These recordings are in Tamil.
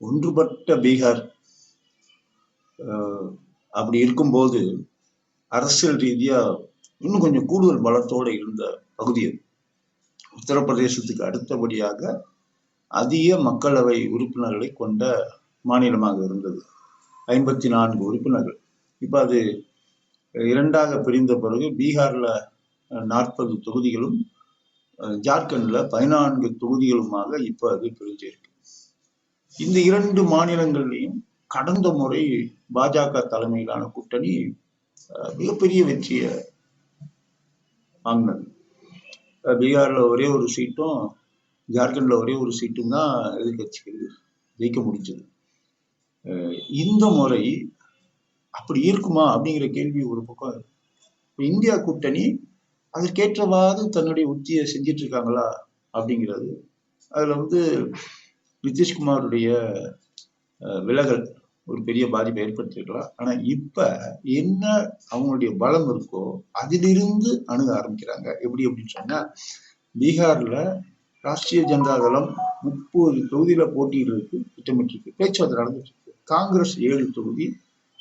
ஒன்றுபட்ட பீகார் அப்படி இருக்கும்போது அரசியல் ரீதியா இன்னும் கொஞ்சம் கூடுதல் பலத்தோடு இருந்த பகுதி அது. உத்தரப்பிரதேசத்துக்கு அடுத்தபடியாக அதிக மக்களவை உறுப்பினர்களை கொண்ட மாநிலமாக இருந்தது. 54 உறுப்பினர்கள். இப்ப அது இரண்டாக பிரிந்த பிறகு பீகார்ல 40 தொகுதிகளும் ஜார்க்கண்ட்ல 14 தொகுதிகளுமாக இப்ப அது பிரிஞ்சிருக்கு. இந்த 2 மாநிலங்கள்லையும் கடந்த முறை பாஜக தலைமையிலான கூட்டணி மிகப்பெரிய வெற்றியை வாங்கினது. பீகார்ல ஒரே ஒரு சீட்டும் ஜார்க்கண்ட்ல ஒரே ஒரு சீட்டும் தான் எதிர்கட்சிகள் ஜெயிக்க முடிஞ்சது. இந்த முறை அப்படி இருக்குமா அப்படிங்கிற கேள்வி ஒரு பக்கம். இந்தியா கூட்டணி அதற்கேற்றவாறு தன்னுடைய உத்தியை செஞ்சிட்டு இருக்காங்களா அப்படிங்கிறது. அதுல நிதிஷ்குமாருடைய விலகல் ஒரு பெரிய பாதிப்பை ஏற்படுத்திருக்கலாம். ஆனா இப்ப என்ன அவங்களுடைய பலம் இருக்கோ அதிலிருந்து அணுக ஆரம்பிக்கிறாங்க. எப்படி அப்படின்னு சொன்னா, பீகார்ல ராஷ்டிரிய ஜனதா தளம் 30 தொகுதியில போட்டியிடுறதுக்கு திட்டமிட்டிருக்கு. பேச்சுவார்த்தை நடந்துட்டு இருக்கு. காங்கிரஸ் 7 தொகுதி,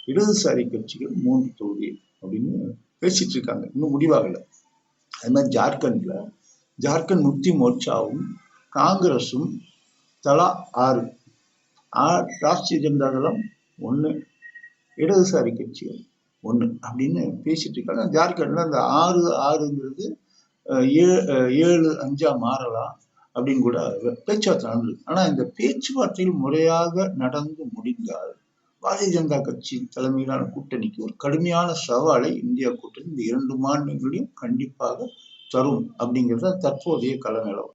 இடதுசாரி கட்சிகள் 3 தொகுதி அப்படின்னு பேசிட்டு இருக்காங்க. இன்னும் முடிவாகல. அது மாதிரி ஜார்க்கண்ட்ல ஜார்க்கண்ட் முக்தி மோர்ச்சாவும் காங்கிரஸும் தலா 6, ராஷ்டிரிய ஜனதா தளம் 1, இடதுசாரி கட்சிகள் 1 அப்படின்னு பேசிட்டு இருக்காங்க. ஜார்க்கண்ட்ல அந்த 6-6ங்கிறது 7-5 மாறலாம் அப்படின்னு கூட பேச்சுவார்த்தை நடந்திருக்கு. ஆனா இந்த பேச்சுவார்த்தைகள் முறையாக நடந்து முடிந்தால் பாரதிய ஜனதா கட்சி தலைமையிலான கூட்டணிக்கு ஒரு கடுமையான சவாலை இந்தியா கூட்டணி இந்த 2 மாநிலங்களையும் கண்டிப்பாக தரும் அப்படிங்கிறத தற்போதைய கள நிலவரம்.